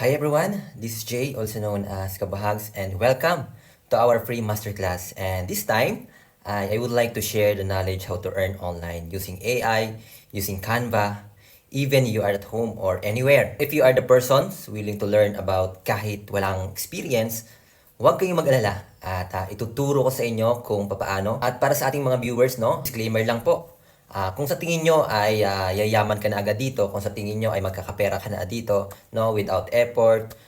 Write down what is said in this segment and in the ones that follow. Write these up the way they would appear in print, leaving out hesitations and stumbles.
Hi everyone, this is Jay, also known as Kabahags, and welcome to our free masterclass. And this time, I would like to share the knowledge how to earn online using AI, using Canva, even you are at home or anywhere. If you are the persons willing to learn about kahit walang experience, huwag kayong mag-alala at ituturo ko sa inyo kung papaano. At para sa ating mga viewers, no, disclaimer lang po. Kung sa tingin nyo ay yayaman ka na agad dito, kung sa tingin nyo ay magkakapera ka na dito, no, without effort,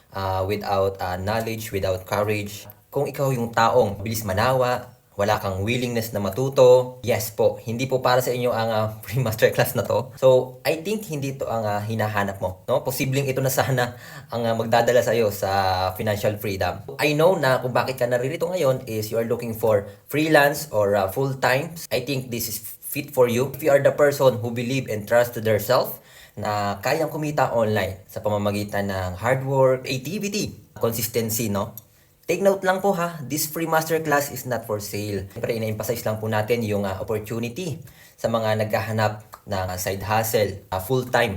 without knowledge, without courage, kung ikaw yung taong bilis manawa, wala kang willingness na matuto, yes po, hindi po para sa inyo ang free masterclass na to. So, I think hindi to ang hinahanap mo, no? Posibleng ito na sana ang magdadala sa iyo sa financial freedom. I know na kung bakit ka naririto ngayon is you are looking for freelance or full-time. I think this is fit for you. If you are the person who believe and trust to themselves na kayang kumita online sa pamamagitan ng hard work, creativity, consistency, no? Take note lang po ha, this free masterclass is not for sale. Siyempre, ina-emphasize lang po natin yung opportunity sa mga naghahanap ng side hustle, full-time.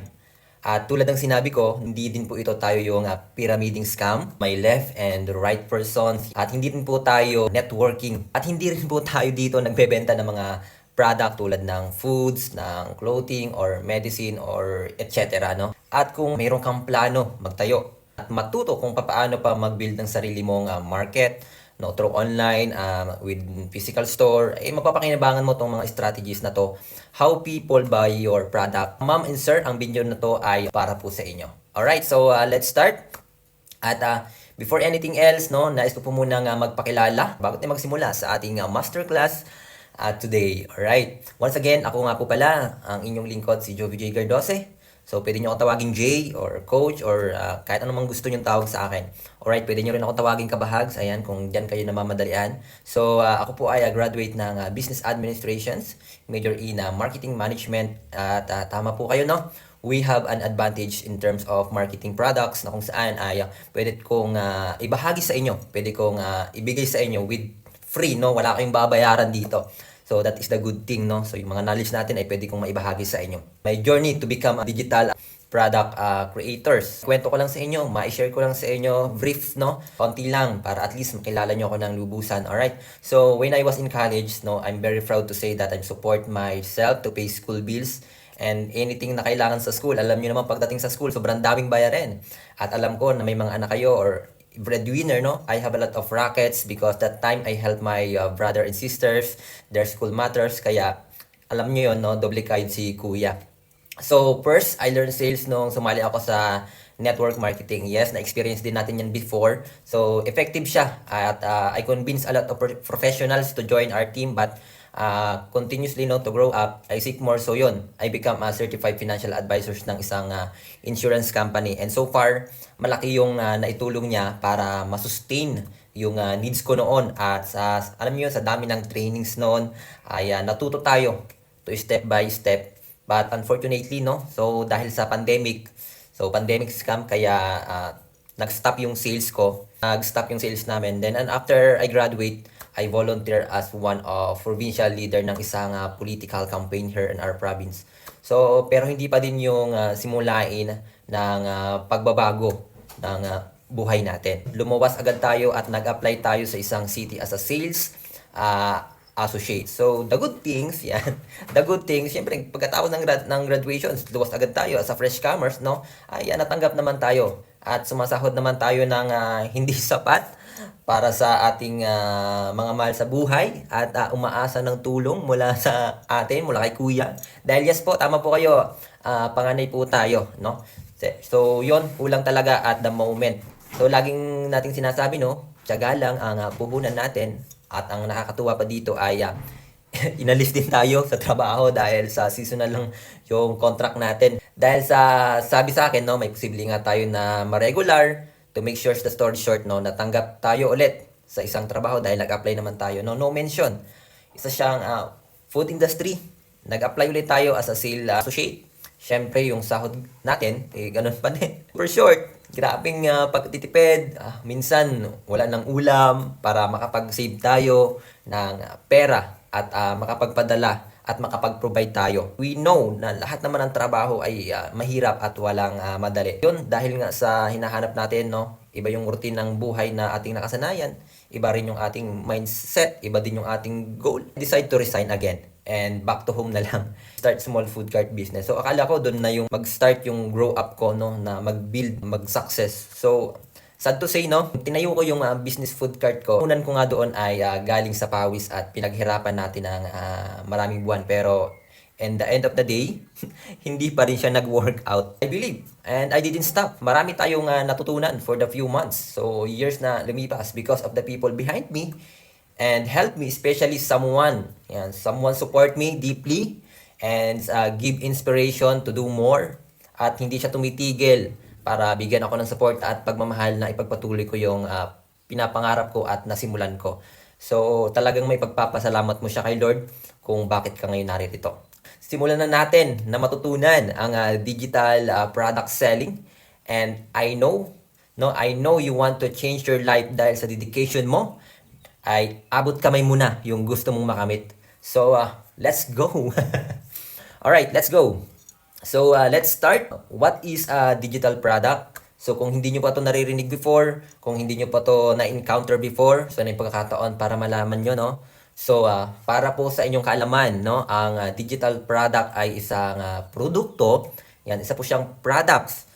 At tulad ng sinabi ko, hindi din po ito tayo yung pyramiding scam, may left and right persons. At hindi din po tayo networking. At hindi rin po tayo dito nagbebenta ng mga product tulad ng foods, ng clothing, or medicine, or etc. No? At kung mayroon kang plano magtayo at matuto kung paano pa mag-build ng sarili mong market, no, through online, with physical store, mapapakinabangan mo tong mga strategies na to. How people buy your product. Ma'am and sir, ang video na to ay para po sa inyo. Alright, so let's start. At before anything else, no, nais ko po muna magpakilala bago tayo magsimula sa ating masterclass today. Alright, once again, ako nga po pala ang inyong lingkod, si Jovi J. Gardose. So, pwede nyo ako tawagin Jay or Coach or kahit anumang gusto nyo tawag sa akin. Alright, pwede nyo rin ako tawagin Kabahags. Ayan, kung dyan kayo namamadalian. So, ako po ay graduate ng Business Administrations, major in Marketing Management. At tama po kayo, no? We have an advantage in terms of marketing products na kung saan ay pwede kong ibahagi sa inyo. Pwede kong ibigay sa inyo with free, no? Wala kayong babayaran dito. So that is the good thing, no? So yung mga knowledge natin ay pwede kong maibahagi sa inyo. My journey to become a digital product creators. Kwento ko lang sa inyo, ma-share ko lang sa inyo, brief, no? Konti lang para at least makilala nyo ako ng lubusan, alright? So when I was in college, no, I'm very proud to say that I support myself to pay school bills and anything na kailangan sa school. Alam nyo naman pagdating sa school, sobrang daming bayarin. At alam ko na may mga anak kayo or breadwinner, no? I have a lot of rackets because that time I help my brother and sisters, their school matters, kaya alam nyo yun, no? Doble kayod si kuya. So first, I learned sales nung sumali ako sa network marketing. Yes, na-experience din natin yan before. So effective siya at I convinced a lot of professionals to join our team but continuously, no, to grow up, I seek more. So yun, I become a certified financial advisors ng isang insurance company. And so far, malaki yung naitulong niya para masustain yung needs ko noon. At alam niyo, sa dami ng trainings noon, ay natuto tayo to step by step. But unfortunately, no, so dahil sa pandemic, so pandemic scam, kaya nag-stop yung sales ko. Nag-stop yung sales namin. Then, and after I graduate, I volunteer as one of provincial leader ng isang political campaign here in our province. So, pero hindi pa din yung simulain ng pagbabago ng buhay natin. Lumawas agad tayo at nag-apply tayo sa isang city as a sales associate. So, the good things, yan. The good things, syempre, pagkatapos ng graduation, luwas agad tayo as a fresh comers, no? Ay, natanggap naman tayo. At sumasahod naman tayo ng hindi sapat para sa ating mga mahal sa buhay at umaasa ng tulong mula sa atin, mula kay kuya. Dahil yes po, tama po kayo, panganay po tayo, no? So, yon kulang talaga at the moment. So, laging nating sinasabi, no, tiyaga lang ang puhunan natin. At ang nakakatuwa pa dito ay inalis din tayo sa trabaho dahil sa seasonal lang yung contract natin. Dahil sa sabi sa akin, no, may posible nga tayo na ma-regular. To make sure the story short, no, natanggap tayo ulit sa isang trabaho dahil nag-apply naman tayo. No mention. Isa siyang food industry. Nag-apply ulit tayo as a sales associate. Siyempre, yung sahod natin, ganun pa din. For short, grabing pagtitipid. Minsan, wala ng ulam para makapag-save tayo ng pera at makapagpadala at makapag-provide tayo. We know na lahat naman ng trabaho ay mahirap at walang madali. Yun, dahil nga sa hinahanap natin, no? Iba yung routine ng buhay na ating nakasanayan, iba rin yung ating mindset, iba din yung ating goal. Decide to resign again and back to home na lang. Start small food cart business. So akala ko doon na yung mag-start yung grow up ko, no, na mag-build, mag-success. So sad to say, no, tinayo ko yung business food cart ko. Unan ko nga doon ay galing sa pawis at pinaghirapan natin ng maraming buwan. Pero in the end of the day, hindi pa rin siya nag-work out. I believe. And I didn't stop. Marami tayong natutunan for the few months. So years na lumipas because of the people behind me and help me, especially someone. Yan, someone support me deeply and give inspiration to do more. At hindi siya tumitigil para bigyan ako ng support at pagmamahal na ipagpatuloy ko yung pinapangarap ko at nasimulan ko. So talagang may pagpapasalamat mo siya kay Lord kung bakit ka ngayon narito. Simulan na natin na matutunan ang digital product selling. And I know you want to change your life dahil sa dedication mo. Ay abot kamay muna yung gusto mong makamit. So let's go. Alright, let's go. So, let's start. What is a digital product? So, kung hindi nyo pa ito naririnig before, kung hindi nyo pa ito na-encounter before, so, na yung pagkakataon para malaman nyo, no? So, para po sa inyong kaalaman, no, ang digital product ay isang produkto. Yan, isa po siyang products.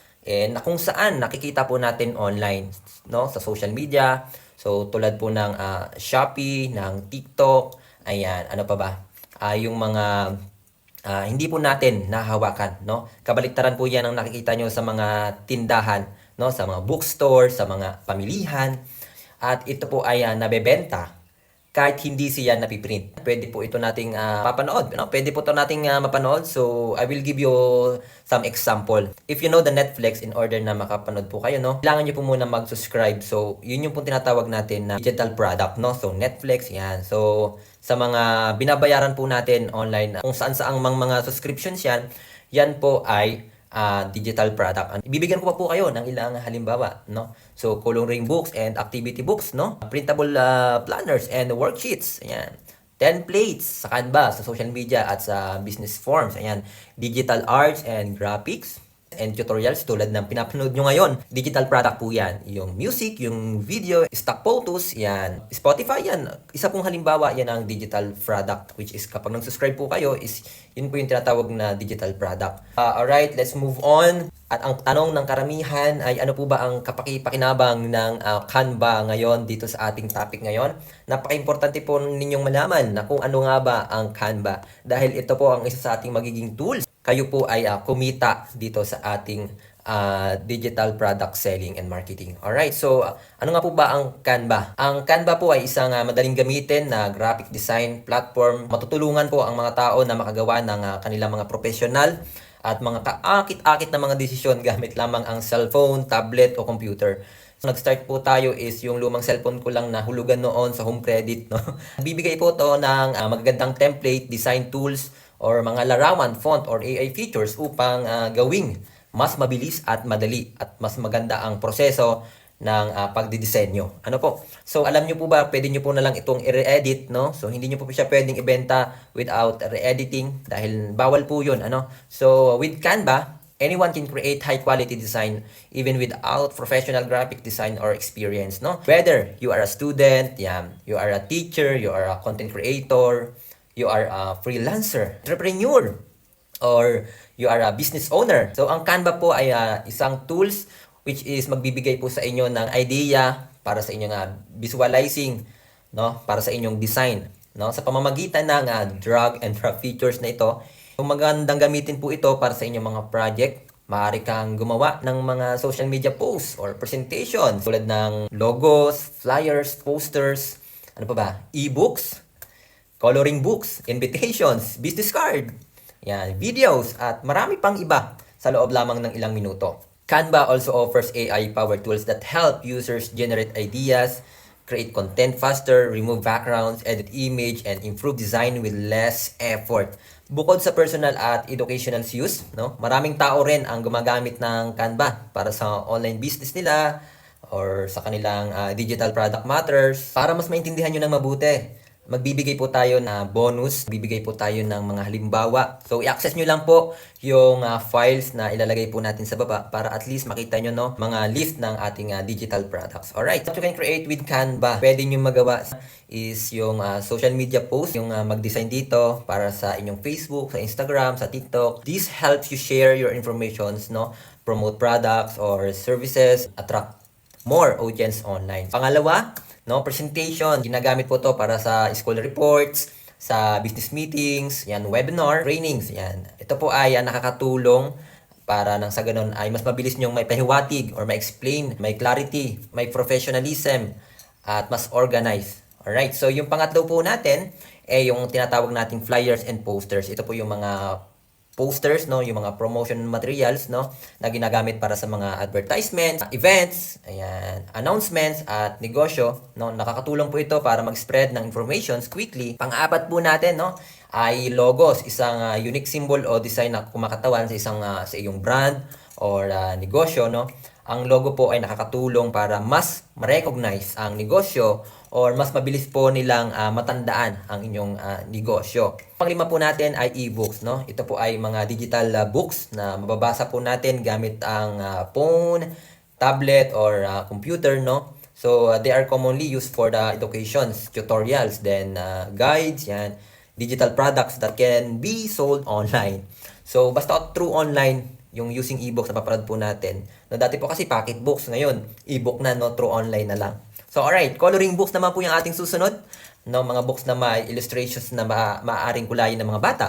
Na kung saan nakikita po natin online, no, sa social media. So, tulad po ng Shopee, ng TikTok, ayan, ano pa ba? Yung mga hindi po natin nahawakan, no? Kabaliktaran po 'yan ang nakikita nyo sa mga tindahan, no? Sa mga bookstore, sa mga pamilihan. At ito po ay nabebenta kahit hindi siya napiprint. Pwede po ito nating mapanood, no? Pwede po ito nating mapanood. So, I will give you some example. If you know the Netflix, in order na makapanood po kayo, no? Kailangan nyo po muna mag-subscribe. So, yun yung po tinatawag natin na digital product, no? So, Netflix, yan. So, sa mga binabayaran po natin online, kung saan-saang mga subscriptions yan po ay digital product. Bibigyan ko pa po kayo ng ilang halimbawa, no? So, coloring books and activity books, no? Printable planners and worksheets, ayan. Templates sa Canva, sa social media at sa business forms, ayan. Digital arts and graphics and tutorials tulad ng pinapanood nyo ngayon. Digital product po yan. Yung music, yung video, stock photos, yan. Spotify yan. Isa pong halimbawa yan ang digital product, which is kapag nag-subscribe po kayo, is yun po yung tinatawag na digital product. Alright, let's move on. At ang tanong ng karamihan ay ano po ba ang kapakipakinabang ng Canva ngayon dito sa ating topic ngayon? Napaka-importante po ninyong malaman na kung ano nga ba ang Canva. Dahil ito po ang isa sa ating magiging tools. Kayo po ay kumita dito sa ating digital product selling and marketing. Alright, so ano nga po ba ang Canva? Ang Canva po ay isang madaling gamitin na graphic design platform. Matutulungan po ang mga tao na makagawa ng kanilang mga professional at mga kaakit-akit na mga desisyon gamit lamang ang cellphone, tablet o computer. So, nag-start po tayo is yung lumang cellphone ko lang na hulugan noon sa home credit, no? Bibigay po to ng magagandang template, design tools, or mga larawan, font, or AI features upang gawing mas mabilis at madali at mas maganda ang proseso ng pagdidisenyo. Ano po? So, alam nyo po ba, pwede nyo po na lang itong i-re-edit, no? So, hindi nyo po siya pwedeng ibenta without re-editing dahil bawal po yun, ano? So, with Canva, anyone can create high-quality design even without professional graphic design or experience, no? Whether you are a student, you are a teacher, you are a content creator, you are a freelancer, entrepreneur, or you are a business owner. So, ang Canva po ay isang tools which is magbibigay po sa inyo ng idea para sa inyong visualizing, no? Para sa inyong design, no? Sa pamamagitan ng drag and drop features na ito, kung magandang gamitin po ito para sa inyong mga project, maaari kang gumawa ng mga social media posts or presentations tulad ng logos, flyers, posters, ano pa ba? E-books, coloring books, invitations, business card, yan, videos, at marami pang iba sa loob lamang ng ilang minuto. Canva also offers AI-powered tools that help users generate ideas, create content faster, remove backgrounds, edit image, and improve design with less effort. Bukod sa personal at educational use, no, maraming tao rin ang gumagamit ng Canva para sa online business nila or sa kanilang digital product matters para mas maintindihan nyo ng mabuti magbibigay po tayo na bonus, bibigay po tayo ng mga halimbawa. So, i-access nyo lang po yung files na ilalagay po natin sa baba para at least makita nyo no, mga list ng ating digital products. Alright, what you can create with Canva, pwede nyo magawa is yung social media post, yung mag-design dito para sa inyong Facebook, sa Instagram, sa TikTok. This helps you share your informations, no? Promote products or services, attract more audience online. Pangalawa, no, presentation. Ginagamit po to para sa school reports, sa business meetings, yan, webinar, trainings, yan. Ito po ay nakakatulong para nang sa ganun ay mas mabilis nyong may pahiwatig or ma-explain, may clarity, may professionalism, at mas organized. Alright, so yung pangatlo po natin, yung tinatawag nating flyers and posters. Ito po yung mga posters, no, yung mga promotion materials, no, na ginagamit para sa mga advertisements, events, ayan, announcements at negosyo, no. Nakakatulong po ito para mag-spread ng informations quickly. Pang-apat po natin, no, ay logos, isang unique symbol o design na kumakatawan sa isang sa iyong brand or negosyo, no. Ang logo po ay nakakatulong para mas ma-recognize ang negosyo or mas mabilis po nilang matandaan ang inyong negosyo. Panglima po natin ay e-books, no? Ito po ay mga digital books na mababasa po natin gamit ang phone, tablet or computer, no? So they are commonly used for the educations, tutorials, then guides, yan, digital products that can be sold online. So basta through online yung using e-books na papanood po natin. No, dati po kasi pocket books, ngayon e-book na, no, through online na lang. So alright, coloring books naman po yung ating susunod. No, mga books na may illustrations na maaaring kulayin ng mga bata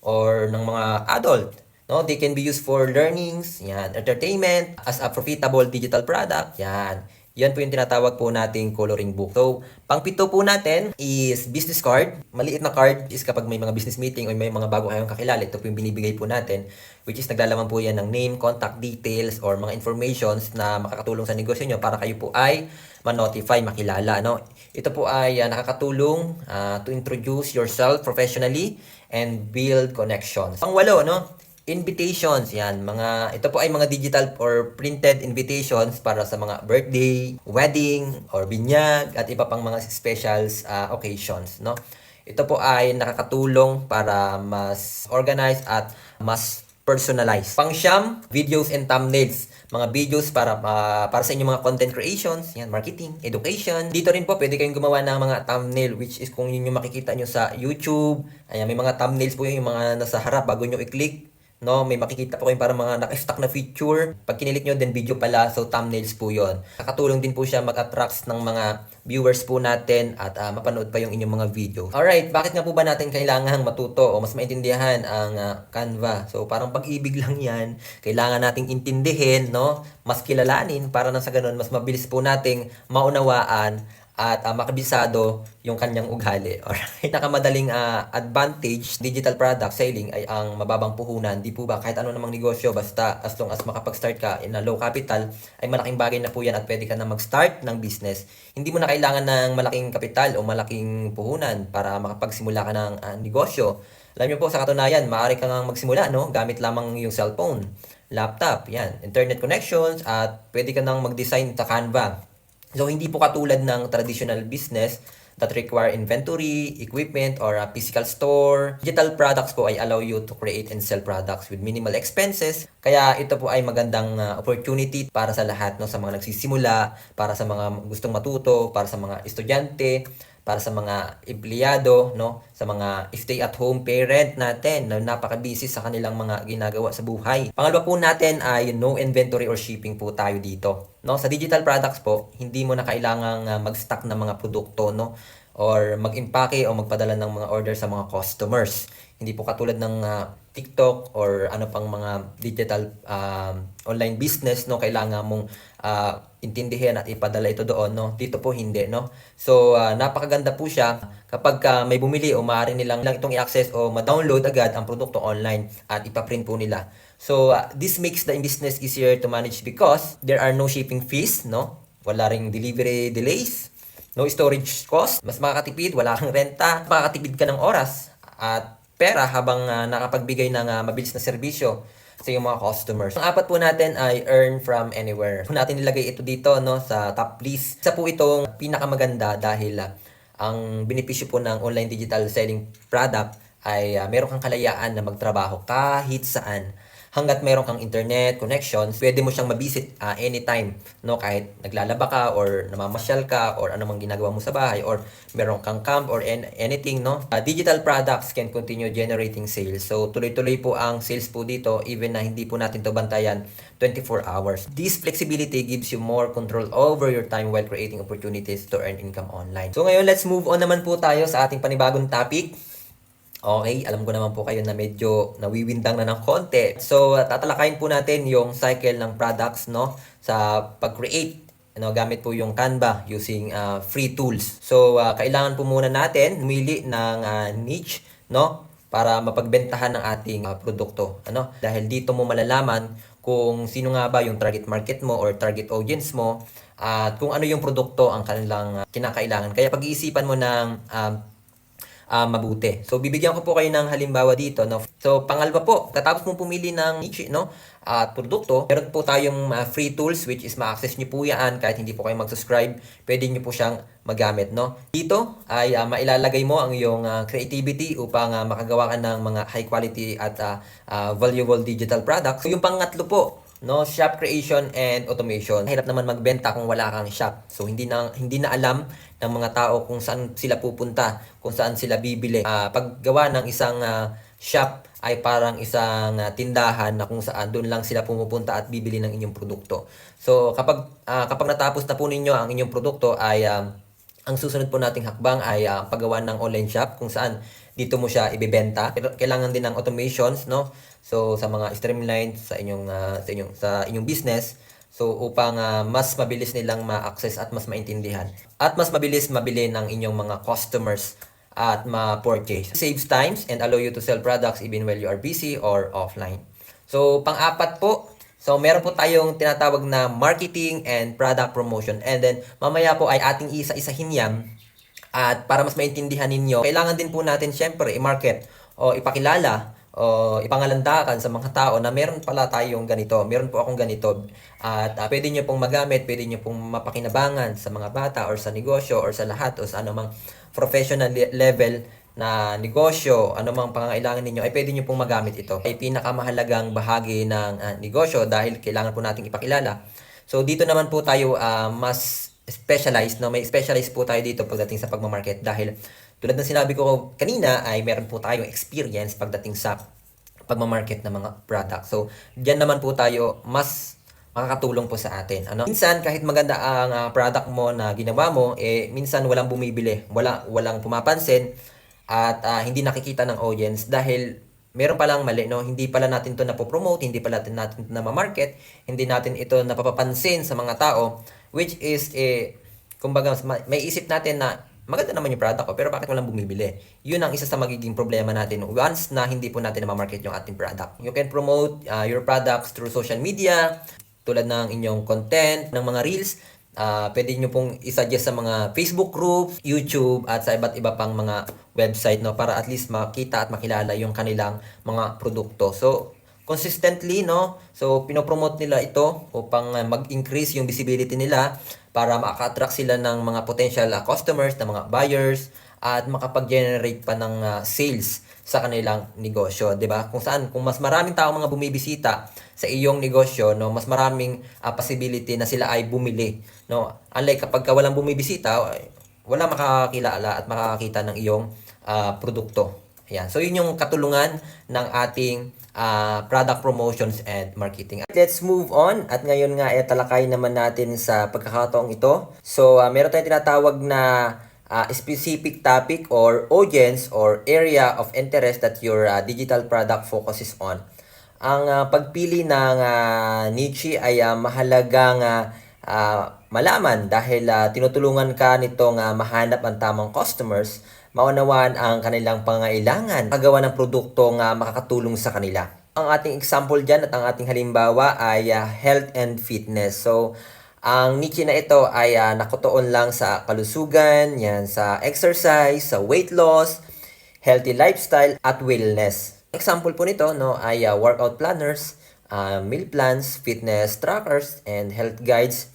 or ng mga adult. No, they can be used for learnings, yan, entertainment, as a profitable digital product, yan. Yan po yung tinatawag po nating coloring book. So, pang-pito po natin is business card. Maliit na card is kapag may mga business meeting o may mga bago kayong kakilala, ito po yung binibigay po natin, which is naglalaman po yan ng name, contact details, or mga informations na makakatulong sa negosyo nyo para kayo po ay ma-notify, makilala. No? Ito po ay nakakatulong to introduce yourself professionally and build connections. Pang-walo, no? Invitations, yan, ito po ay mga digital or printed invitations para sa mga birthday, wedding, or binyag, at iba pang mga specials occasions, no? Ito po ay nakakatulong para mas organized at mas personalized. Pang-siyam, videos and thumbnails. Mga videos para sa inyong mga content creations, yan, marketing, education. Dito rin po, pwede kayong gumawa ng mga thumbnail, which is kung yun yung makikita nyo sa YouTube. Ayan, may mga thumbnails po yung mga nasa harap bago nyo i-click. No, may makikita po kayong parang mga naka-stack na feature. Pag kinilik nyo, then video pala. So, thumbnails po yon. Nakakatulong din po siya mag-attract ng mga viewers po natin at mapanood pa yung inyong mga video. Alright, bakit nga po ba natin kailangan matuto o mas maintindihan ang Canva? So, parang pag-ibig lang yan. Kailangan nating intindihin, no? Mas kilalanin para nang sa ganun, mas mabilis po nating maunawaan at makabisado yung kanyang ugali. Alright. Nakamadaling advantage, digital product selling ay ang mababang puhunan. Di po ba kahit ano namang negosyo, basta as long as makapag-start ka in a low capital, ay malaking bagay na po yan at pwede ka na mag-start ng business. Hindi mo na kailangan ng malaking kapital o malaking puhunan para makapagsimula ka ng negosyo. Alam niyo po, sa katunayan, maaari ka nga magsimula, no? Gamit lamang yung cellphone, laptop, yan, internet connections, at pwede ka nang mag-design sa Canva. So, hindi po katulad ng traditional business that require inventory, equipment, or a physical store. Digital products po ay allow you to create and sell products with minimal expenses. Kaya ito po ay magandang opportunity para sa lahat, no? Sa mga nagsisimula, para sa mga gustong matuto, para sa mga estudyante, para sa mga empleyado, no? Sa mga stay-at-home parent natin na napaka-busy sa kanilang mga ginagawa sa buhay. Pangalawa po natin ay no inventory or shipping po tayo dito. No, sa digital products po, hindi mo na kailangang mag-stock ng mga produkto, no? Or mag-impake o magpadala ng mga order sa mga customers. Hindi po katulad ng TikTok or ano pang mga digital online business, no? Kailangan mong intindihin at ipadala ito doon, no? Dito po hindi, no? So, napakaganda po siya kapag may bumili o maaari nilang itong i-access o ma-download agad ang produkto online at ipaprint po nila. So, this makes the business easier to manage because there are no shipping fees, no? Wala ring delivery delays, no storage cost, mas makakatipid, wala kang renta, makakatipid ka ng oras at pera habang nakapagbigay ng mabilis na serbisyo sa iyong mga customers. Ang apat po natin ay earn from anywhere. Kung natin nilagay ito dito, no, sa top list, isa po itong pinakamaganda dahil Ang benepisyo po ng online digital selling product ay meron kang kalayaan na magtrabaho kahit saan. Hanggat meron kang internet connections, pwede mo siyang mabisit anytime, no? Kahit naglalaba ka or namamasyal ka or ano mang ginagawa mo sa bahay or meron kang camp or anything, no? Digital products can continue generating sales. So tuloy-tuloy po ang sales po dito even na hindi po natin to bantayan 24 hours. This flexibility gives you more control over your time while creating opportunities to earn income online. So ngayon, let's move on naman po tayo sa ating panibagong topic. Okay, alam ko naman po kayo na medyo nawiwindang na ng konti. So, tatalakayin po natin yung cycle ng products, no? Sa pag-create, gamit po yung Canva using free tools. So, kailangan po muna natin humili ng niche, no? Para mapagbentahan ng ating produkto, ano? Dahil dito mo malalaman kung sino nga ba yung target market mo or target audience mo at kung ano yung produkto ang kanilang kinakailangan. Kaya pag-iisipan mo ng mabuti. So, bibigyan ko po kayo ng halimbawa dito, no? So, pangalawa po, tatapos mong pumili ng niche, no? At produkto, meron po tayong free tools which is ma-access nyo po yan kahit hindi po kayo mag-subscribe. Pwede nyo po siyang magamit, no? Dito ay mailalagay mo ang iyong creativity upang makagawa ka ng mga high quality at valuable digital products. So, yung pangatlo po, no, shop creation and automation. Hirap naman magbenta kung wala kang shop. So hindi na alam ng mga tao kung saan sila pupunta, kung saan sila bibili. Paggawa ng isang shop ay parang isang tindahan na kung saan doon lang sila pumupunta at bibili ng inyong produkto. So kapag natapos na po ninyo ang inyong produkto ay ang susunod po nating hakbang ay paggawa ng online shop kung saan dito mo siya ibebenta. Pero kailangan din ng automations, no? So sa mga streamline sa inyong business, so upang mas mabilis nilang ma-access at mas maintindihan at mas mabilis mabili ng inyong mga customers at ma-purchase. Saves times and allow you to sell products even while you are busy or offline. So pang-apat po, so meron po tayong tinatawag na marketing and product promotion, and then mamaya po ay ating isa-isahin yan. At para mas maintindihan ninyo, kailangan din po natin syempre i-market o ipakilala o ipangalandakan sa mga tao na meron pala tayong ganito, meron po akong ganito. At pwede nyo pong magamit, pwede nyo pong mapakinabangan sa mga bata or sa negosyo or sa lahat o sa anumang professional level na negosyo, anumang pangangailangan ninyo, ay pwede nyo pong magamit ito. Ay pinakamahalagang bahagi ng negosyo dahil kailangan po nating ipakilala. So dito naman po tayo mas specialized, no? May specialized po tayo dito pagdating sa pagmamarket dahil tulad ng sinabi ko kanina ay meron po tayong experience pagdating sa pagmamarket ng mga product. So, diyan naman po tayo mas makakatulong po sa atin. Ano? Minsan kahit maganda ang product mo na ginawa mo, minsan walang bumibili, walang pumapansin at hindi nakikita ng audience dahil meron palang mali, no? Hindi pala natin 'to napopromote, hindi pala natin 'to na-market, hindi natin ito napapapansin sa mga tao, which is kumbaga may isip natin na maganda naman yung product ko, pero bakit walang bumibili? Yun ang isa sa magiging problema natin once na hindi po natin na-market yung ating product. You can promote your products through social media, tulad ng inyong content, ng mga reels. Pwede nyo pong isuggest sa mga Facebook groups, YouTube, at sa iba't iba pang mga website, no, para at least makita at makilala yung kanilang mga produkto. So, consistently, no, so pinopromote nila ito upang mag-increase yung visibility nila para maka-attract sila ng mga potential customers, ng mga buyers, at makapag-generate pa ng sales sa kanilang negosyo, 'di ba? Kung mas maraming tao mga bumibisita sa iyong negosyo, no, mas maraming possibility na sila ay bumili, no? Unlike kapag walang bumibisita, wala makakakilala at makakakita ng iyong produkto. Ayan. So yun yung katulungan ng ating product promotions and marketing. Let's move on. At ngayon nga talakay naman natin sa pagkakataong ito. So meron tayong tinatawag na specific topic or audience or area of interest that your digital product focuses on. Ang pagpili ng niche ay mahalagang malaman dahil tinutulungan ka nitong mahanap ang tamang customers, maunawaan ang kanilang pangailangan, paggawa ng produktong makakatulong sa kanila. Ang ating example dyan at ang ating halimbawa ay health and fitness. So, ang niche na ito ay nakatuon lang sa kalusugan, yan, sa exercise, sa weight loss, healthy lifestyle, at wellness. Example po nito, no, ay workout planners, meal plans, fitness trackers, and health guides.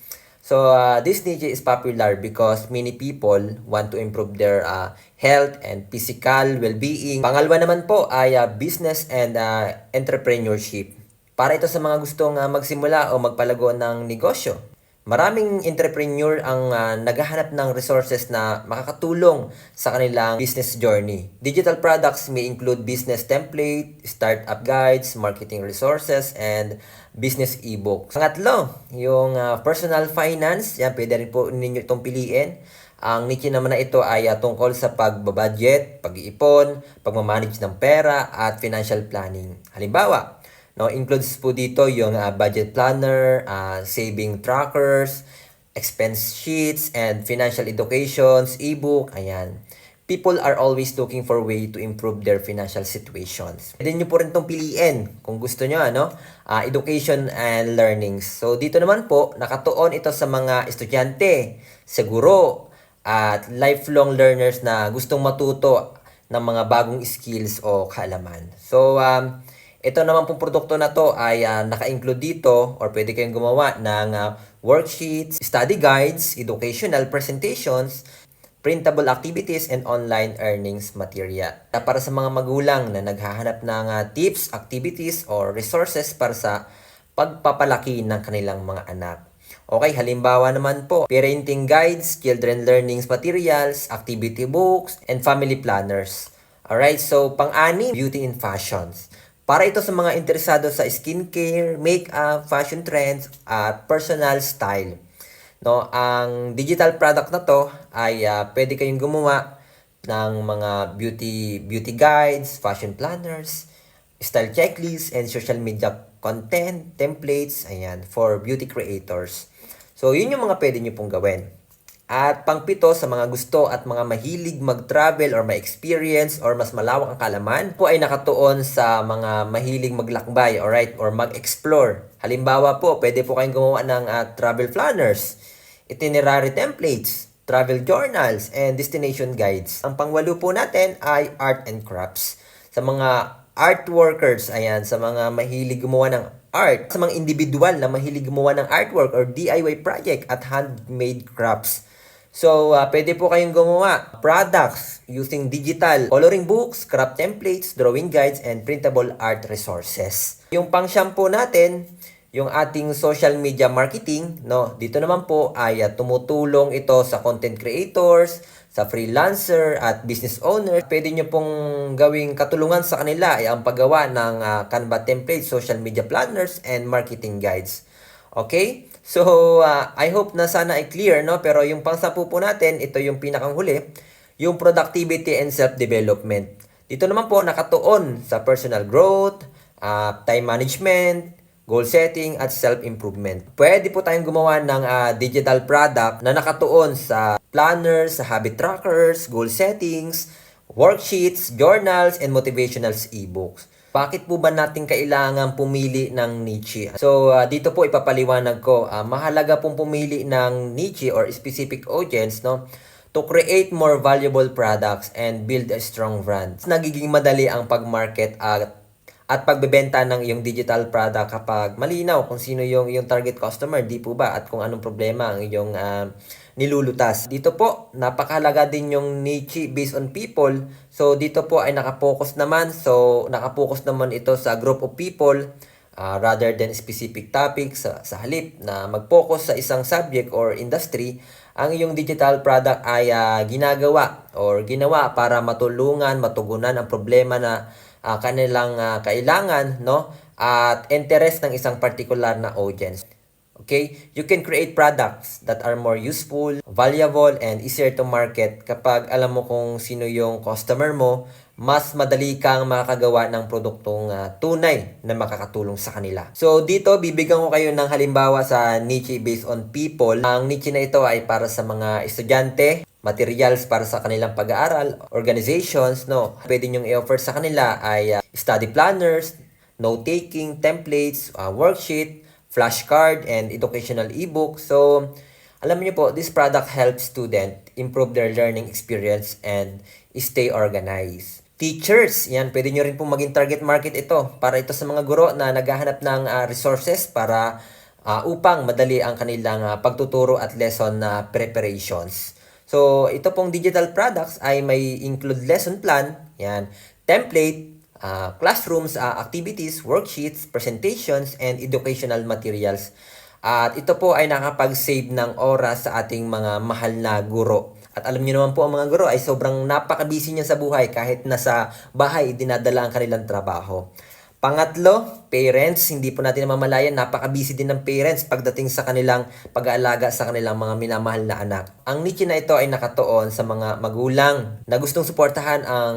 So this niche is popular because many people want to improve their health and physical well-being. Pangalawa naman po ay business and entrepreneurship. Para ito sa mga gustong magsimula o magpalago ng negosyo. Maraming entrepreneur ang naghahanap ng resources na makakatulong sa kanilang business journey. Digital products may include business template, startup guides, marketing resources, and business ebook. Pangatlo, yung personal finance. Yan, pwede rin po ninyo itong piliin. Ang niche naman na ito ay tungkol sa pagbabudget, pag-iipon, pagmamanage ng pera, at financial planning. Halimbawa, no, includes po dito yung budget planner, saving trackers, expense sheets, and financial educations, ebook, ayan. People are always looking for way to improve their financial situations. Pwede nyo po rin itong piliin kung gusto nyo, education and learnings. So, dito naman po, nakatuon ito sa mga estudyante, sa guro, at lifelong learners na gustong matuto ng mga bagong skills o kaalaman. So, ito naman pong produkto na to ay naka-include dito or pwede kayong gumawa ng worksheets, study guides, educational presentations, printable activities, and online earnings material. Para sa mga magulang na naghahanap ng tips, activities, or resources para sa pagpapalaki ng kanilang mga anak. Okay, halimbawa naman po, parenting guides, children learnings materials, activity books, and family planners. Alright, so pang-anim, beauty and fashions. Para ito sa mga interesado sa skincare, makeup, fashion trends, at personal style. No, ang digital product na to ay pwede kayong gumawa ng mga beauty guides, fashion planners, style checklists, and social media content, templates, ayan, for beauty creators. So, yun yung mga pwede nyo pong gawin. At pangpito, sa mga gusto at mga mahilig mag-travel or ma-experience or mas malawak ang kalaman, po ay nakatuon sa mga mahilig maglakbay, alright, or mag-explore. Halimbawa po, pwede po kayong gumawa ng travel planners, itinerary templates, travel journals, and destination guides. Ang pangwalo po natin ay art and crafts. Sa mga art workers, ayan, sa mga mahilig gumawa ng art, sa mga individual na mahilig gumawa ng artwork or DIY project at handmade crafts. So, pwede po kayong gumawa products using digital coloring books, craft templates, drawing guides, and printable art resources. Yung pang-shampoo natin, yung ating social media marketing, no, dito naman po ay tumutulong ito sa content creators, sa freelancer at business owner. Pwede nyo pong gawing katulungan sa kanila ay ang paggawa ng Canva templates, social media planners, and marketing guides. Okay? So, I hope na sana ay clear, no? Pero yung pang-10 po natin, ito yung pinakang huli, yung productivity and self-development. Dito naman po nakatuon sa personal growth, time management, goal setting, at self-improvement. Pwede po tayong gumawa ng digital product na nakatuon sa planners, sa habit trackers, goal settings, worksheets, journals, and motivational ebooks. Bakit po ba natin kailangan pumili ng niche? So, dito po ipapaliwanag ko, mahalaga pong pumili ng niche or specific audience, no, to create more valuable products and build a strong brand. Nagiging madali ang pag-market at pagbebenta ng iyong digital product kapag malinaw kung sino yung target customer, di po ba? At kung anong problema ang iyong nilulutas. Dito po, napakahalaga din yung niche based on people. So, dito po ay nakapokus naman. So, nakapokus naman ito sa group of people rather than specific topics. Sa halip na mag-focus sa isang subject or industry, ang iyong digital product ay ginagawa or ginawa para matugunan ang problema na kanilang kailangan, no, at interest ng isang particular na audience. Okay? You can create products that are more useful, valuable, and easier to market kapag alam mo kung sino yung customer mo. Mas madali kang makakagawa ng produktong tunay na makakatulong sa kanila. So, dito, bibigyan ko kayo ng halimbawa sa niche based on people. Ang niche na ito ay para sa mga estudyante, materials para sa kanilang pag-aaral, organizations, no. Pwede nyong i-offer sa kanila ay study planners, note-taking, templates, worksheet, flashcard, and educational ebook. So, alam niyo po, this product helps students improve their learning experience and stay organized. Teachers, yan, pwede nyo rin pong maging target market ito. Para ito sa mga guro na naghahanap ng resources para upang madali ang kanilang pagtuturo at lesson na preparations. So, ito pong digital products ay may include lesson plan, yan, template, classrooms, activities, worksheets, presentations, and educational materials. At ito po ay nakapag-save ng oras sa ating mga mahal na guro. At alam niyo naman po ang mga guro ay sobrang napaka-busy niya sa buhay kahit nasa bahay dinadala ang kanilang trabaho. Pangatlo, parents, hindi po natin namamalayan, napaka-busy din ng parents pagdating sa kanilang pag-aalaga sa kanilang mga minamahal na anak. Ang niche na ito ay nakatuon sa mga magulang na gustong suportahan ang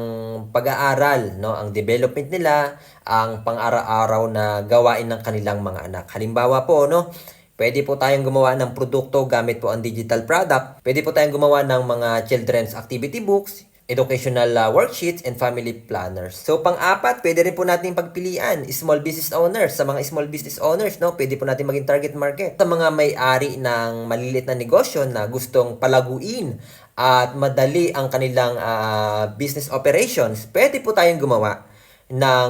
pag-aaral, no, ang development nila, ang pang-araw-araw na gawain ng kanilang mga anak. Halimbawa po, no, pwede po tayong gumawa ng produkto gamit po ang digital product. Pwede po tayong gumawa ng mga children's activity books, educational worksheets, and family planners. So, pang-apat, pwede rin po natin pagpilian, small business owners. Sa mga small business owners, no, pwede po natin maging target market. Sa mga may-ari ng maliliit na negosyo na gustong palaguin at madali ang kanilang business operations, pwede po tayong gumawa ng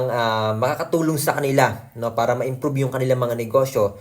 makakatulong sa kanila, no, para ma-improve yung kanilang mga negosyo.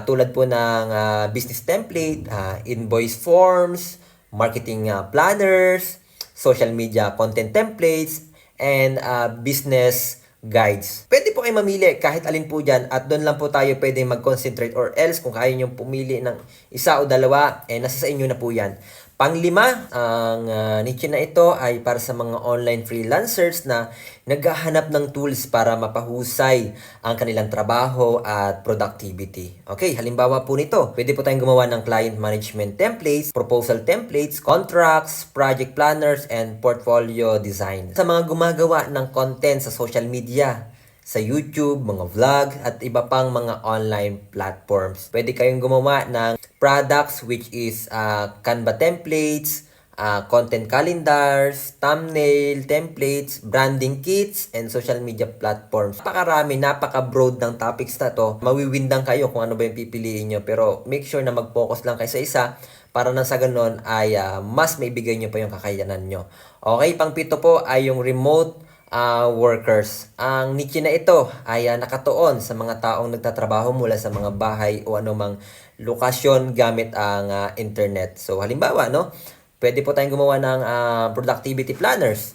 Tulad po ng business template, invoice forms, marketing planners, social media content templates, and business guides. Pwede po kayo mamili kahit alin po dyan at doon lang po tayo pwede mag-concentrate, or else kung kaya nyo pumili ng isa o dalawa, nasa sa inyo na po yan. Panglima, ang niche na ito ay para sa mga online freelancers na naghahanap ng tools para mapahusay ang kanilang trabaho at productivity. Okay, halimbawa po nito, pwede po tayong gumawa ng client management templates, proposal templates, contracts, project planners, and portfolio design. Sa mga gumagawa ng content sa social media, sa YouTube, mga vlog, at iba pang mga online platforms. Pwede kayong gumawa ng products which is Canva templates, content calendars, thumbnail templates, branding kits, and social media platforms. Napakarami, napaka-broad ng topics na to. Mawiwindang kayo kung ano ba yung pipiliin nyo. Pero make sure na mag-focus lang kayo sa isa para nang sa ganun ay mas maibigay nyo pa yung kakayanan nyo. Okay, pang-pito po ay yung remote workers. Ang niche na ito ay nakatuon sa mga taong nagtatrabaho mula sa mga bahay o anumang lokasyon gamit ang internet. So halimbawa, no, pwede po tayong gumawa ng productivity planners,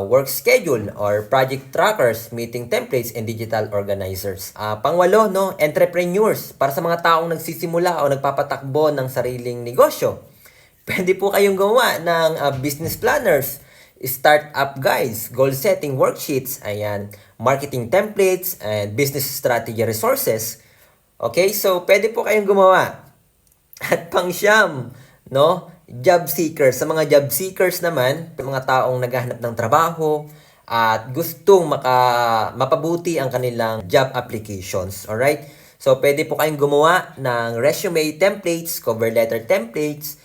work schedule, or project trackers, meeting templates, and digital organizers. Pangwalo, no, entrepreneurs, para sa mga taong nagsisimula o nagpapatakbo ng sariling negosyo. Pwede po kayong gumawa ng business planners, startup guides, goal setting worksheets, ayan, marketing templates, and business strategy resources. Okay, so pwede po kayong gumawa. At pang-siyam, no, job seekers. Sa mga job seekers naman, mga taong naghahanap ng trabaho at gustong mapabuti ang kanilang job applications. Alright? So, pwede po kayong gumawa ng resume templates, cover letter templates,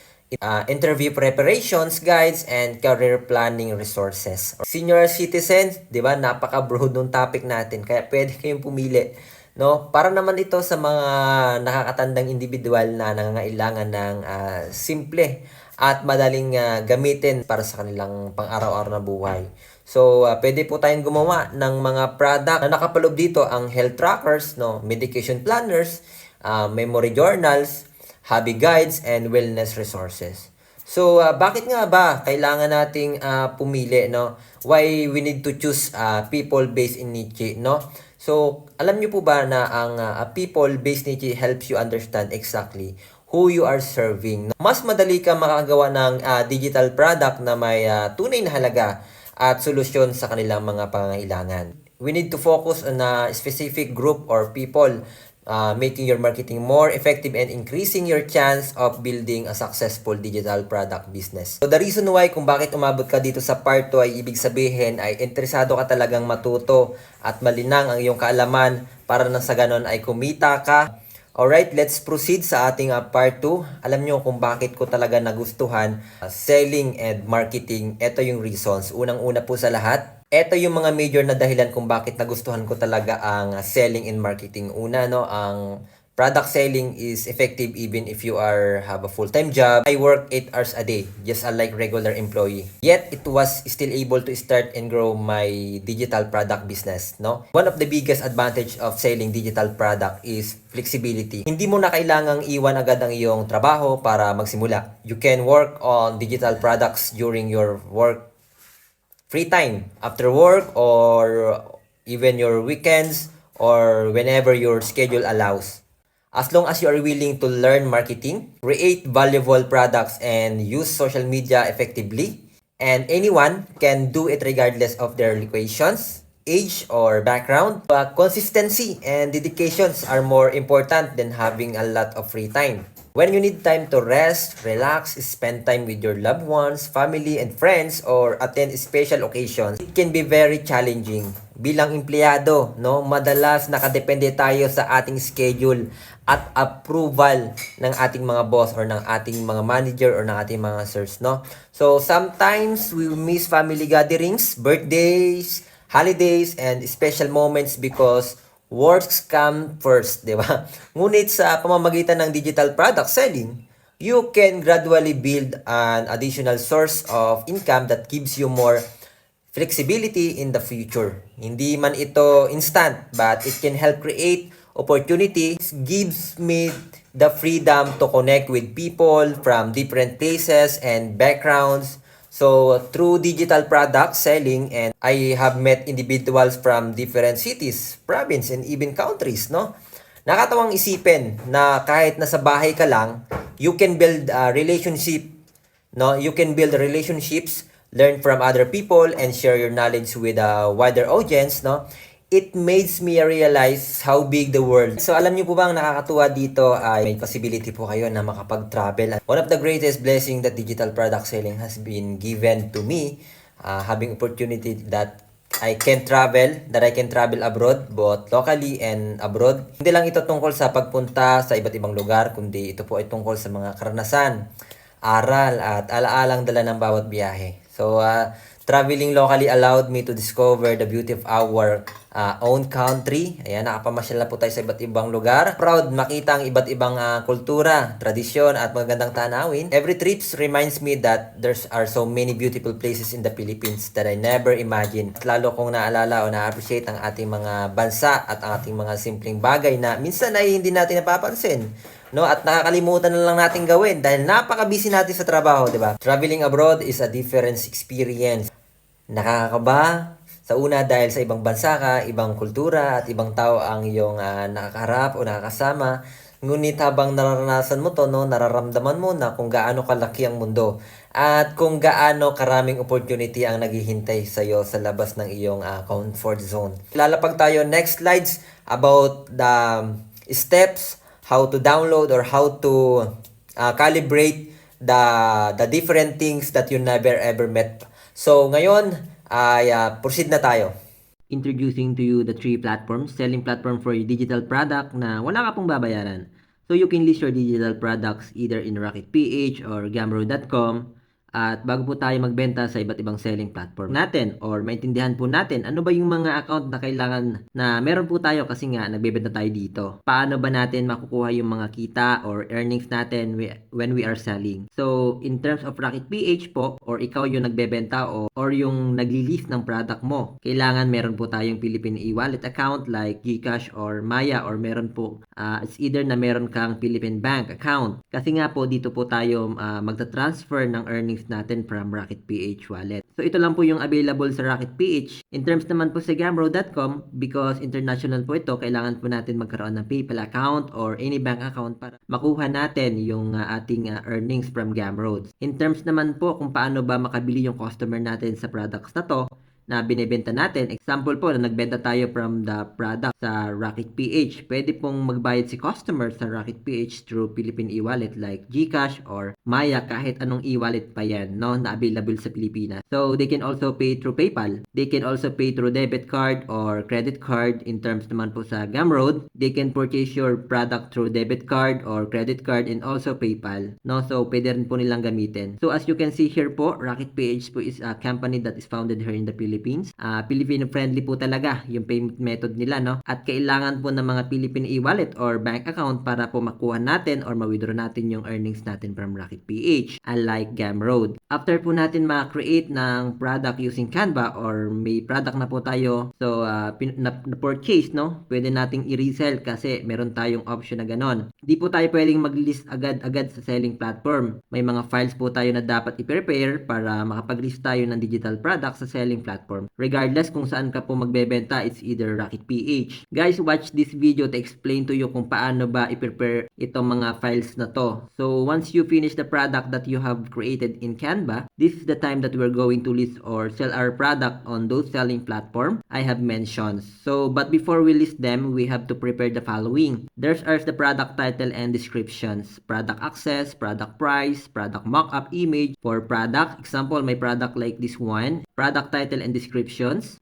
interview preparations guides, and career planning resources. Senior citizens, di ba, napaka-broad ng topic natin, kaya pwede kayong pumili, no? Para naman ito sa mga nakakatandang individual na nangangailangan ng simple at madaling gamitin para sa kanilang pang-araw-araw na buhay. So, pwede po tayong gumawa ng mga product na nakapaloob dito, ang health trackers, no, medication planners, memory journals, hobby guides, and wellness resources. So, bakit nga ba kailangan nating pumili, no? Why we need to choose people-based in niche, no? So, alam niyo po ba na ang people-based niche helps you understand exactly who you are serving. Mas madali ka makagawa ng digital product na may tunay na halaga at solusyon sa kanilang mga pangangailangan. We need to focus on a specific group or people, making your marketing more effective and increasing your chance of building a successful digital product business. So the reason why kung bakit umabot ka dito sa part 2 ay ibig sabihin ay interesado ka talagang matuto at malinang ang iyong kaalaman para nang sa ganon ay kumita ka. Alright, let's proceed sa ating part 2. Alam nyo kung bakit ko talaga nagustuhan selling and marketing. Ito yung reasons. Unang-una po sa lahat, ito yung mga major na dahilan kung bakit nagustuhan ko talaga ang selling and marketing. Una, no, ang product selling is effective even if you have a full-time job. I work 8 hours a day, just unlike regular employee. Yet, it was still able to start and grow my digital product business, no? One of the biggest advantage of selling digital product is flexibility. Hindi mo na kailangang iwan agad ang iyong trabaho para magsimula. You can work on digital products during your work free time, after work, or even your weekends, or whenever your schedule allows. As long as you are willing to learn marketing, create valuable products, and use social media effectively, and anyone can do it regardless of their locations, age, or background. Consistency and dedications are more important than having a lot of free time. When you need time to rest, relax, spend time with your loved ones, family, and friends, or attend special occasions, it can be very challenging. Bilang empleyado, no, madalas nakadepende tayo sa ating schedule at approval ng ating mga boss or ng ating mga manager or ng ating mga sirs, no? So, sometimes we miss family gatherings, birthdays, holidays, and special moments because works come first, di ba? Ngunit sa pamamagitan ng digital product selling, you can gradually build an additional source of income that gives you more flexibility in the future. Hindi man ito instant, but it can help create opportunities, gives me the freedom to connect with people from different places and backgrounds. So, through digital product selling, and I have met individuals from different cities, province, and even countries, no? Nakatawang isipin na kahit nasa bahay ka lang, you can build a relationship, no? You can build relationships, learn from other people, and share your knowledge with a wider audience, no? It makes me realize how big the world. So alam niyo po ba ang nakakatuwa dito ay may possibility po kayo na makapag-travel. One of the greatest blessing that digital product selling has been given to me, having opportunity that I can travel abroad, both locally and abroad. Hindi lang ito tungkol sa pagpunta sa iba't ibang lugar, kundi ito po ay tungkol sa mga karanasan, aral, at alaalang dala ng bawat biyahe. So, traveling locally allowed me to discover the beauty of our own country. Ayan, nakapamasyal na po tayo sa iba't ibang lugar. Proud makita ang iba't ibang kultura, tradisyon, at magandang tanawin. Every trips reminds me that there are so many beautiful places in the Philippines that I never imagined. At lalo kong naalala o na-appreciate ang ating mga bansa at ang ating mga simpleng bagay na minsan ay hindi natin napapansin, no, at nakakalimutan na lang natin gawin dahil napaka-busy natin sa trabaho, 'di ba? Traveling abroad is a different experience. Nakakaba sa una dahil sa ibang bansa ka, ibang kultura at ibang tao ang iyong nakakaharap o nakakasama. Ngunit habang nararanasan mo to, no, nararamdaman mo na kung gaano kalaki ang mundo at kung gaano karaming opportunity ang naghihintay sa iyo sa labas ng iyong comfort zone. Lalapag tayo next slides about the steps how to download or how to calibrate the different things that you never ever met. So ngayon ay proceed na tayo. Introducing to you the 3 platforms, selling platform for your digital product na wala ka pong babayaran. So you can list your digital products either in Rocket.ph or Gumroad.com. At bago po tayo magbenta sa iba't ibang selling platform natin or maintindihan po natin ano ba yung mga account na kailangan na meron po tayo kasi nga nagbebenta tayo dito. Paano ba natin makukuha yung mga kita or earnings natin when we are selling? So, in terms of Rocket.ph po or ikaw yung nagbebenta or yung nagli-list ng product mo, kailangan meron po tayong Philippine e-wallet account like GCash or Maya or meron po it's either na meron kang Philippine Bank account. Kasi nga po dito po tayo magta-transfer ng earnings natin from Rocket.ph wallet. So ito lang po yung available sa Rocket.ph. In terms naman po sa Gumroad.com, because international po ito, kailangan po natin magkaroon ng PayPal account or any bank account para makuha natin yung ating earnings from Gumroad. In terms naman po kung paano ba makabili yung customer natin sa products na to, na binebenta natin. Example po, na nagbenta tayo from the product sa Rocket.ph. Pwede pong magbayad si customer sa Rocket.ph through Philippine e-wallet like GCash or Maya, kahit anong e-wallet pa yan, no, na available sa Pilipinas. So, they can also pay through PayPal. They can also pay through debit card or credit card. In terms naman po sa Gumroad, they can purchase your product through debit card or credit card and also PayPal, no? So, pwede rin po nilang gamitin. So, as you can see here po, Rocket PH po is a company that is founded here in the Philippines. Filipino-friendly po talaga yung payment method nila, no? At kailangan po ng mga Philippine e-wallet or bank account para po makuha natin or ma-withdraw natin yung earnings natin from Rocket PH, unlike Gumroad. After po natin ma-create ng product using Canva or may product na po tayo, so na-purchase, no? Pwede nating i-resell kasi meron tayong option na ganon. Di po tayo pwedeng mag-list agad-agad sa selling platform. May mga files po tayo na dapat i-prepare para makapag-list tayo ng digital product sa selling platform. Regardless kung saan ka po magbebenta, it's either Rocket PH. Guys, watch this video to explain to you kung paano ba i-prepare itong mga files na to. So, once you finish the product that you have created in Canva, this is the time that we're going to list or sell our product on those selling platform I have mentioned. So, but before we list them, we have to prepare the following. There's the product title and descriptions, product access, product price, product mock-up image for product. Example, my product like this one, product title and descriptions.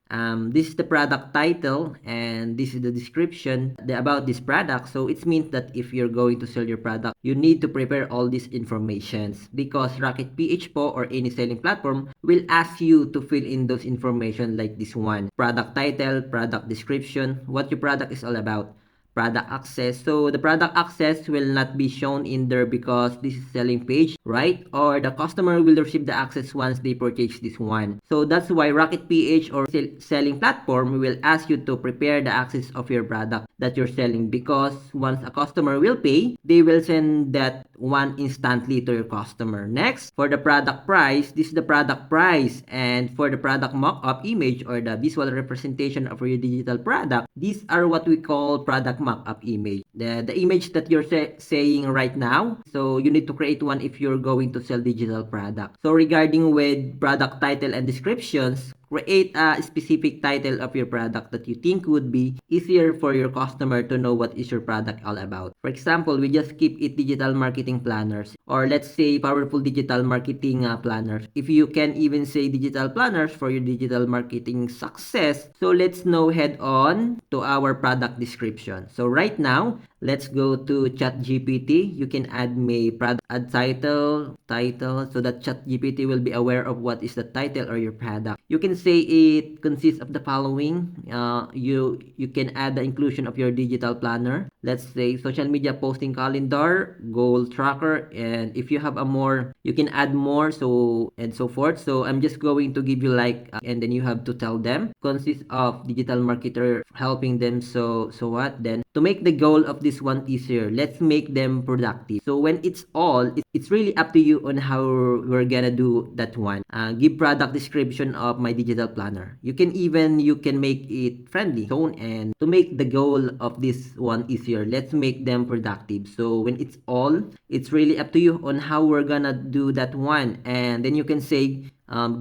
This is the product title and this is the description about this product. So it means that if you're going to sell your product, you need to prepare all these informations because Rocket PH po or any selling platform will ask you to fill in those information like this one. Product title, product description, what your product is all about. Product access. So the product access will not be shown in there because this is selling page, right? Or the customer will receive the access once they purchase this one. So that's why Rocket PH or selling platform will ask you to prepare the access of your product that you're selling because once a customer will pay, they will send that one instantly to your customer. Next, for the product price, this is the product price, and for the product mock-up image or the visual representation of your digital product, these are what we call product mock-up image. The image that you're saying right now, so you need to create one if you're going to sell digital product. So regarding with product title and descriptions, create a specific title of your product that you think would be easier for your customer to know what is your product all about. For example, we just keep it digital marketing planners or let's say powerful digital marketing planners. If you can even say digital planners for your digital marketing success, so let's now head on to our product description. So right now, let's go to ChatGPT. You can add may product add title so that ChatGPT will be aware of what is the title or your product. You can say it consists of the following. You can add the inclusion of your digital planner. Let's say social media posting calendar, goal tracker, and if you have a more, you can add more so and so forth. So I'm just going to give you like and then you have to tell them consists of digital marketer helping them. So what then to make the goal of this one easier, let's make them productive. So when it's all, it's really up to you on how we're gonna do that one. Give product description of my digital planner. You can make it friendly tone and to make the goal of this one easier, let's make them productive. So when it's all, it's really up to you on how we're gonna do that one. And then you can say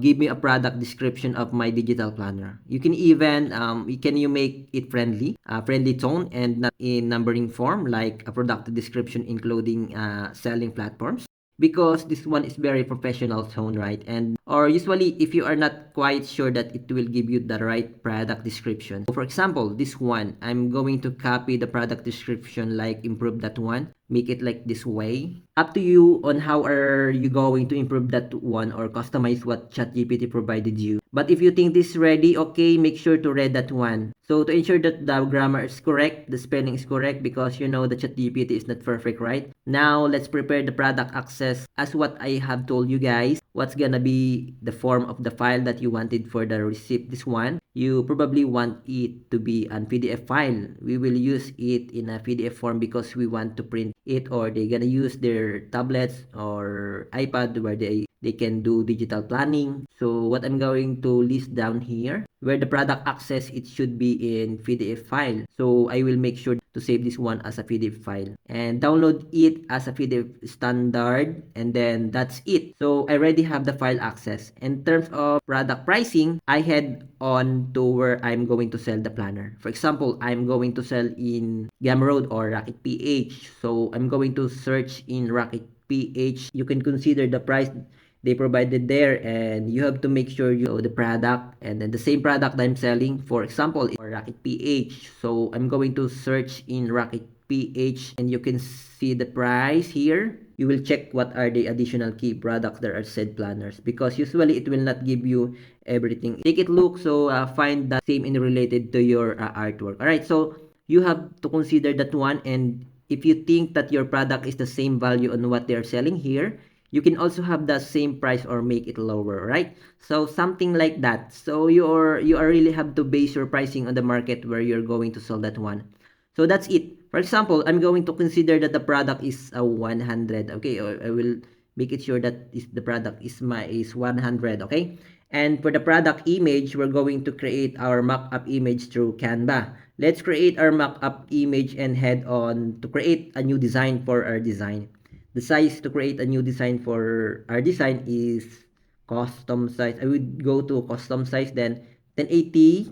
give me a product description of my digital planner. You can even you make it friendly tone and not in numbering form like a product description including selling platforms because this one is very professional tone, right? And or usually if you are not quite sure that it will give you the right product description. For example, this one, I'm going to copy the product description like improve that one, make it like this way. Up to you on how are you going to improve that one or customize what ChatGPT provided you. But if you think this is ready, okay, make sure to read that one. So to ensure that the grammar is correct, the spelling is correct because you know the ChatGPT is not perfect, right? Now let's prepare the product access as what I have told you guys. What's gonna be the form of the file that you wanted for the receipt? This one, you probably want it to be an PDF file. We will use it in a PDF form because we want to print it or they're gonna use their tablets or iPad where they can do digital planning. So what I'm going to list down here, where the product access, it should be in PDF file. So I will make sure to save this one as a PDF file and download it as a PDF standard, and then that's it. So I already have the file access. In terms of product pricing, I head on to where I'm going to sell the planner. For example, I'm going to sell in Gumroad or Rocket PH. So I'm going to search in Rocket PH. You can consider the price they provided there, and you have to make sure you know the product, and then the same product that I'm selling, for example, for Rocket PH. So I'm going to search in Rocket PH, and you can see the price here. You will check what are the additional key products that are said planners, because usually it will not give you everything. Take it look, so find that same and related to your artwork. All right, so you have to consider that one, and if you think that your product is the same value on what they're selling here, you can also have the same price or make it lower, right? So something like that. So you are really have to base your pricing on the market where you're going to sell that one. So that's it. For example, I'm going to consider that the product is a 100. Okay, I will make it sure that the product is 100. Okay, and for the product image, we're going to create our mock-up image through Canva. Let's create our mock-up image and head on to create a new design for our design. The size to create a new design for our design is custom size. I would go to custom size, then 1080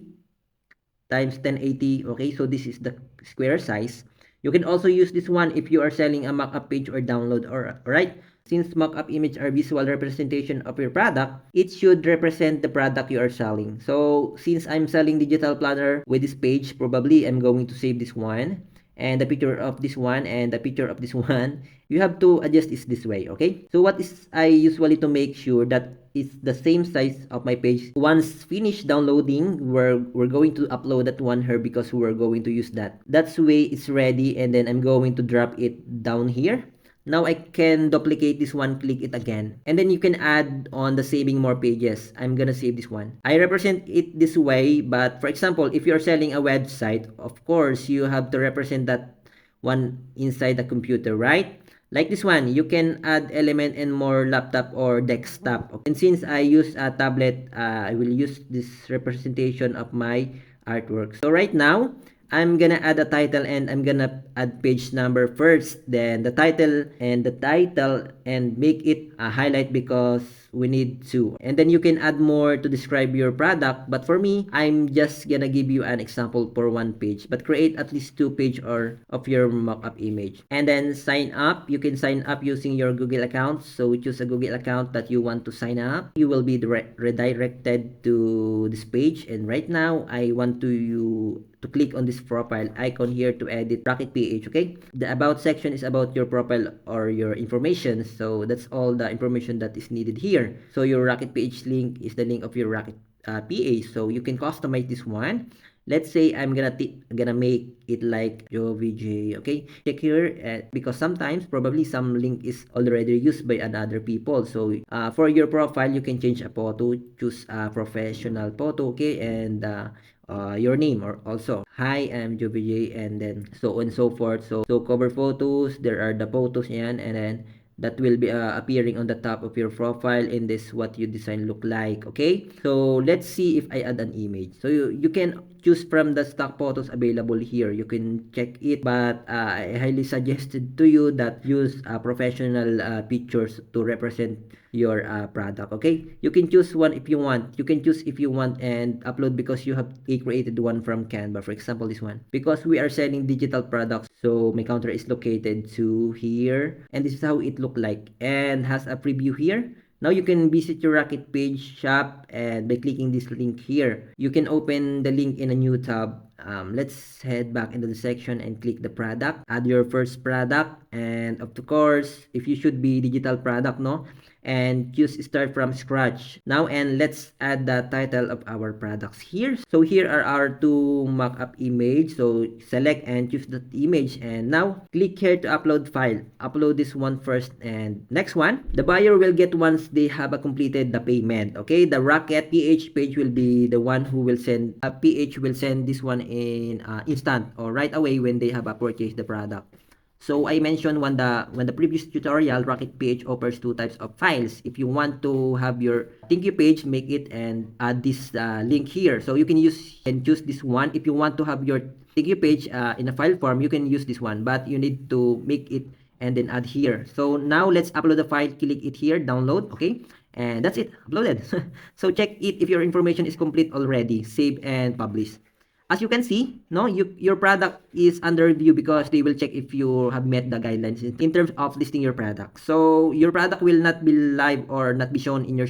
times 1080. Okay, so this is the square size. You can also use this one if you are selling a mock-up page or download, or right? Since mock-up image are visual representation of your product, it should represent the product you are selling. So since I'm selling digital planner with this page, probably I'm going to save this one, and the picture of this one, and the picture of this one. You have to adjust this way, okay? So what is I usually to make sure that it's the same size of my page. Once finished downloading, we're going to upload that one here, because we're going to use that. That's the way it's ready, and then I'm going to drop it down here. Now I can duplicate this one, click it again, and then you can add on the saving more pages. I'm gonna save this one. I represent it this way, but for example, if you're selling a website, of course you have to represent that one inside the computer, right? Like this one, you can add element and more laptop or desktop. And since I use a tablet, I will use this representation of my artwork. So right now, I'm gonna add a title, and I'm gonna add page number first, then the title, and make it a highlight because we need to. And then you can add more to describe your product, but for me, I'm just gonna give you an example for one page, but create at least 2 page or of your mock-up image. And then sign up. You can sign up using your Google account. So choose a Google account that you want to sign up. You will be redirected to this page, and right now I want you to click on this profile icon here to edit Rocket PH. Okay, the about section is about your profile or your information, so that's all the information that is needed here. So your Rocket PH link is the link of your Rocket PH, so you can customize this one. Let's say I'm gonna make it like JoviJ. Okay, check here, because sometimes probably some link is already used by other people. So for your profile, you can change a photo, choose a professional photo. Okay, and your name, or also hi, I'm JoviJ, and then so on and so forth. So cover photos, there are the photos yan, and then that will be appearing on the top of your profile, in this what you design look like. Okay, so let's see if I add an image. So you can choose from the stock photos available here. You can check it, but I highly suggested to you that use professional pictures to represent your product. Okay, you can choose one if you want. You can choose if you want and upload, because you have a created one from Canva. For example, this one, because we are selling digital products, so my counter is located to here, and this is how it look like, and has a preview here. Now you can visit your Rocket page shop, and by clicking this link here, you can open the link in a new tab. Let's head back into the section and click the product, add your first product, and of course, if you should be digital product, no, and choose start from scratch now, and let's add the title of our products here. So here are our 2 mock-up image, so select and choose the image, and now click here to upload file. Upload this one first, and next one the buyer will get once they have completed the payment. Okay, the Rocket PH page will be the one who will send PH will send this one in instant or right away when they have purchased the product. So I mentioned when the previous tutorial, Rocket PH offers 2 types of files. If you want to have your thank you page, make it and add this link here. So you can use and choose this one. If you want to have your thank you page in a file form, you can use this one, but you need to make it and then add here. So now let's upload the file. Click it here, download. Okay, and that's it, uploaded. So check it if your information is complete already. Save and publish. As you can see, no, your product is under review because they will check if you have met the guidelines in terms of listing your product. So your product will not be live or not be shown in your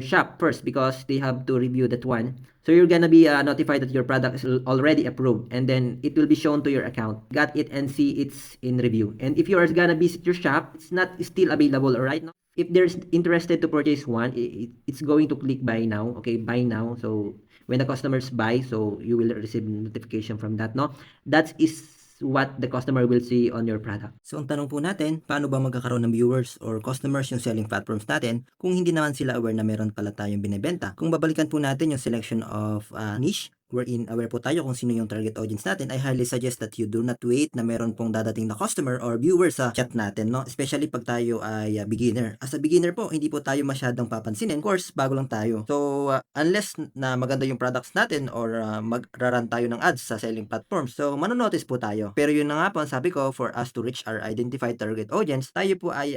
shop first because they have to review that one. So you're gonna be notified that your product is already approved, and then it will be shown to your account. Got it and see it's in review. And if you are gonna visit your shop, it's not still available, alright? No? If there's interested to purchase one, it's going to click buy now. Okay, buy now. So when the customers buy, so you will receive notification from that, no? That is what the customer will see on your product. So ang tanong po natin, paano ba magkakaroon ng viewers or customers yung selling platforms natin kung hindi naman sila aware na meron pala tayong binebenta? Kung babalikan po natin yung selection of niche, wherein aware po tayo kung sino yung target audience natin, I highly suggest that you do not wait na meron pong dadating na customer or viewer sa chat natin, no? Especially pag tayo ay beginner. As a beginner po, hindi po tayo masyadong papansinin. Of course, bago lang tayo. So, unless na maganda yung products natin or magraran tayo ng ads sa selling platforms, so manonotice po tayo. Pero yun na nga po, ang sabi ko, for us to reach our identified target audience, tayo po ay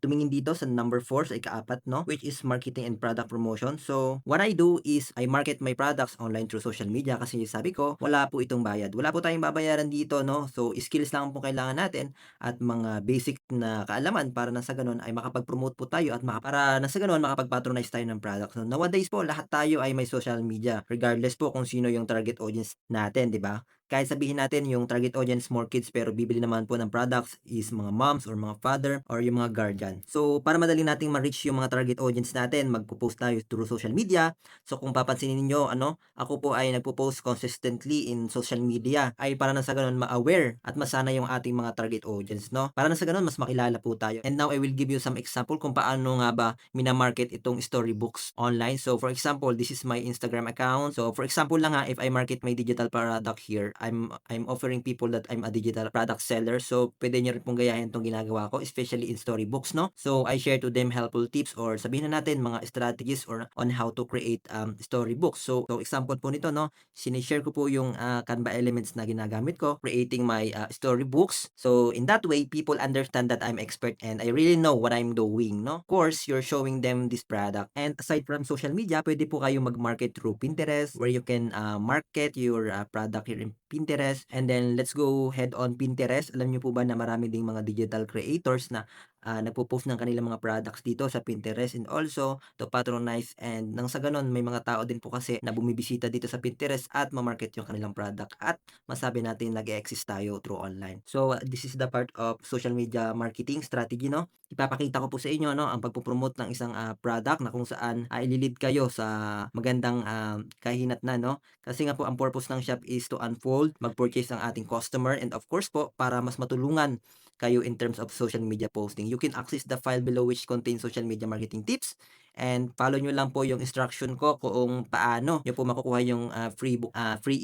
tumingin dito sa number 4, sa ikaapat, no? Which is marketing and product promotion. So, what I do is, I market my products online through social media kasi sabi ko, wala po itong bayad. Wala po tayong babayaran dito, no? So, skills lang po kailangan natin at mga basic na kaalaman para na sa ganun ay makapag-promote po tayo at para na sa ganun makapag-patronize tayo ng product. So, nowadays po, lahat tayo ay may social media regardless po kung sino yung target audience natin, di ba? Kahit sabihin natin yung target audience more kids pero bibili naman po ng products is mga moms or mga father or yung mga guardian. So, para madali nating ma-reach yung mga target audience natin, magpo-post tayo through social media. So, kung papansinin niyo, ako po ay nagpo-post consistently in social media ay para na sa ganun ma-aware at masana yung ating mga target audience, no? Para na sa ganun mas makilala po tayo. And now I will give you some example kung paano nga ba minamarket itong storybooks online. So, for example, this is my Instagram account. So, for example lang if I market my digital product here, I'm offering people that I'm a digital product seller. So, pwede nyo rin pong gayahin itong ginagawa ko, especially in storybooks, no? So, I share to them helpful tips or sabihin na natin mga strategies or on how to create storybooks. So example po nito, no? Sinishare ko po yung Canva elements na ginagamit ko, creating my storybooks. So, in that way, people understand that I'm expert and I really know what I'm doing, no? Of course, you're showing them this product. And aside from social media, pwede po kayong mag-market through Pinterest where you can market your product here in Pinterest. And then, let's go head on Pinterest. Alam niyo po ba na marami ding mga digital creators na nagpo-post ng kanilang mga products dito sa Pinterest and also to patronize and nang sa ganon may mga tao din po kasi na bumibisita dito sa Pinterest at ma-market yung kanilang product at masabi natin nag-exist tayo through online. So this is the part of social media marketing strategy, no? Ipapakita ko po sa inyo, no, ang pagpo-promote ng isang product na kung saan ililid kayo sa magandang kahinatnan, no? Kasi nga po ang purpose ng shop is to unfold, mag-purchase ang ating customer and of course po para mas matulungan kayo in terms of social media posting. You can access the file below which contains social media marketing tips and follow nyo lang po yung instruction ko kung paano nyo po makukuha yung free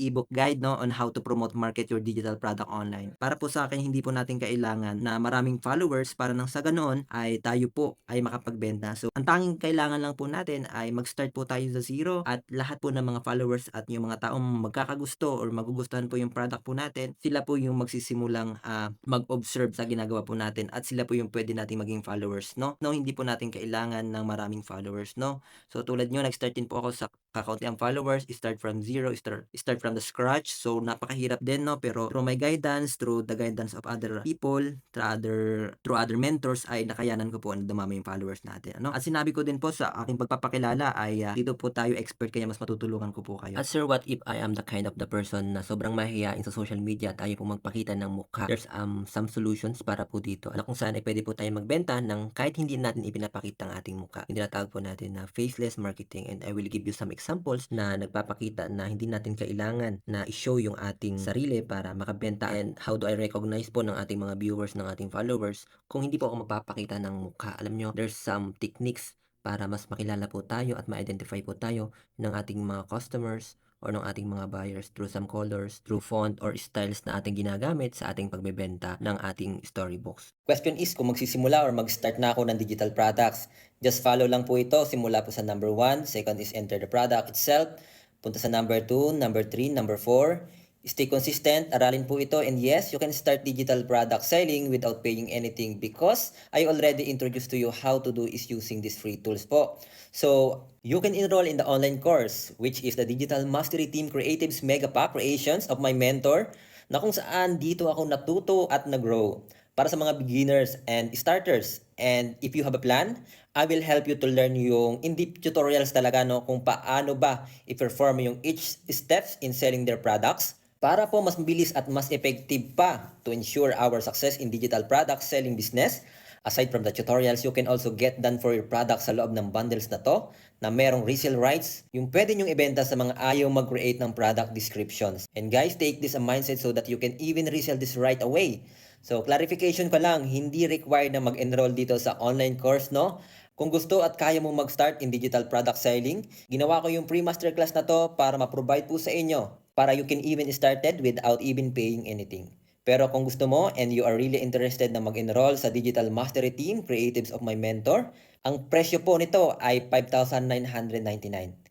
ebook guide, no, on how to promote market your digital product online. Para po sa akin, hindi po natin kailangan na maraming followers para nang sa ganoon ay tayo po ay makapagbenta. So, ang tanging kailangan lang po natin ay mag-start po tayo sa zero at lahat po ng mga followers at yung mga taong magkakagusto or magugustuhan po yung product po natin, sila po yung magsisimulang mag-observe sa ginagawa po natin at sila po yung pwede nating maging followers, no? No, hindi po natin kailangan ng maraming followers, no? So, tulad nyo, nag-start din po ako sa kakaunti ang followers, start from zero, start from the scratch. So, napakahirap din, no? Pero through my guidance, through the guidance of other people, through other mentors, ay nakayanan ko po na dumami yung followers natin, ano? At sinabi ko din po sa aking pagpapakilala ay dito po tayo expert kaya mas matutulungan ko po kayo. At sir, what if I am the kind of the person na sobrang mahihain sa social media at ayaw po magpakita ng mukha? There's some solutions para po dito. Ano kung saan ay pwede po tayo magbenta ng kahit hindi natin ipinapakita ang ating mukha. Hindi natawag po natin na faceless marketing and I will give you some examples na nagpapakita na hindi natin kailangan na i-show yung ating sarili para makabenta. And how do I recognize po ng ating mga viewers, ng ating followers kung hindi po ako magpapakita ng mukha? Alam nyo, there's some techniques para mas makilala po tayo at ma-identify po tayo ng ating mga customers or ng ating mga buyers through some colors, through font or styles na ating ginagamit sa ating pagbebenta ng ating storybooks. Question is, kung magsisimula or mag-start na ako ng digital products, just follow lang po ito. Simula po sa number 1, second is enter the product itself, punta sa number 2, number 3, number 4, Stay consistent, aralin po ito, and yes, you can start digital product selling without paying anything because I already introduced to you how to do is using these free tools po. So, you can enroll in the online course, which is the Digital Mastery Team Creatives Mega Pack Creations of my mentor, na kung saan dito ako natuto at nag-grow para sa mga beginners and starters. And if you have a plan, I will help you to learn yung in-depth tutorials talaga, no, kung paano ba i-perform yung each steps in selling their products para po mas mabilis at mas effective pa to ensure our success in digital product selling business. Aside from the tutorials, you can also get done for your products sa loob ng bundles na to na merong resale rights, yung pwede nyong ibenta sa mga ayaw mag-create ng product descriptions. And guys, take this a mindset so that you can even resell this right away. So, clarification ko lang, hindi required na mag-enroll dito sa online course, no? Kung gusto at kaya mong mag-start in digital product selling, ginawa ko yung free masterclass na to para ma-provide po sa inyo para you can even started without even paying anything. Pero kung gusto mo and you are really interested na mag-enroll sa Digital Mastery Team, Creatives of my mentor, ang presyo po nito ay 5,999.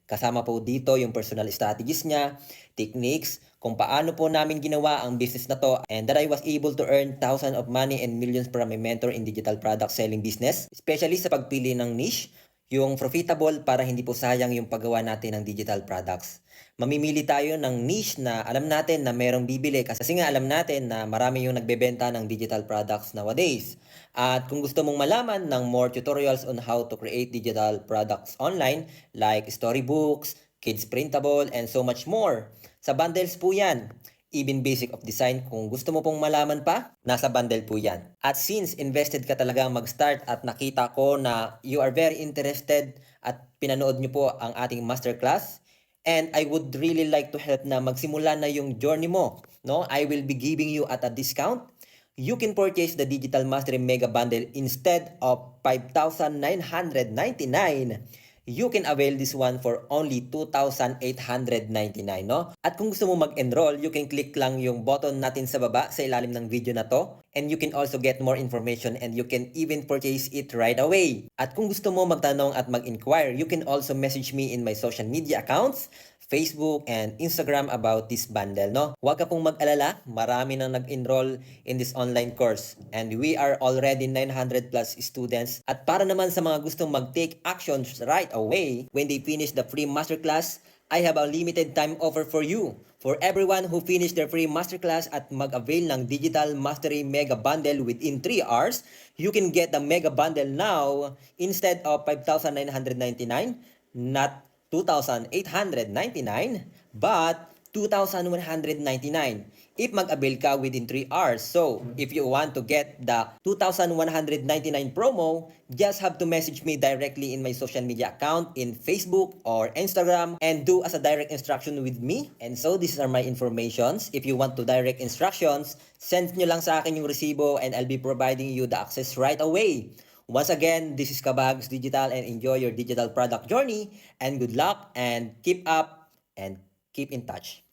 Kasama po dito yung personal strategies niya, techniques, kung paano po namin ginawa ang business na to and that I was able to earn thousands of money and millions from my mentor in digital product selling business, especially sa pagpili ng niche, yung profitable para hindi po sayang yung paggawa natin ng digital products. Mamimili tayo ng niche na alam natin na merong bibili kasi nga alam natin na marami yung nagbebenta ng digital products nowadays. At kung gusto mong malaman ng more tutorials on how to create digital products online like storybooks, kids printable, and so much more, sa bundles po yan. Even basic of design, kung gusto mo pong malaman pa, nasa bundle po yan. At since invested ka talaga mag-start at nakita ko na you are very interested at pinanood nyo po ang ating masterclass, and I would really like to help na magsimula na yung journey mo, no? I will be giving you at a discount. You can purchase the Digital Mastery Mega Bundle instead of 5,999. You can avail this one for only 2,899, no? At kung gusto mo mag-enroll, you can click lang yung button natin sa baba sa ilalim ng video na to. And you can also get more information and you can even purchase it right away. At kung gusto mo magtanong at mag-inquire, you can also message me in my social media accounts, Facebook and Instagram about this bundle, no? Huwag ka pong mag-alala, marami nang nag-enroll in this online course and we are already 900 plus students. At para naman sa mga gustong mag-take actions right away when they finish the free masterclass, I have a limited time offer for you. For everyone who finished their free masterclass at mag-avail ng Digital Mastery Mega Bundle within 3 hours, you can get the Mega Bundle now instead of 5,999, not 2,899, but 2,199 if mag-avail ka within 3 hours. So, if you want to get the 2,199 promo, just have to message me directly in my social media account in Facebook or Instagram and do as a direct instruction with me. And so, these are my informations. If you want to direct instructions, send nyo lang sa akin yung resibo and I'll be providing you the access right away. Once again, this is Kabags Digital and enjoy your digital product journey and good luck and keep up and keep in touch.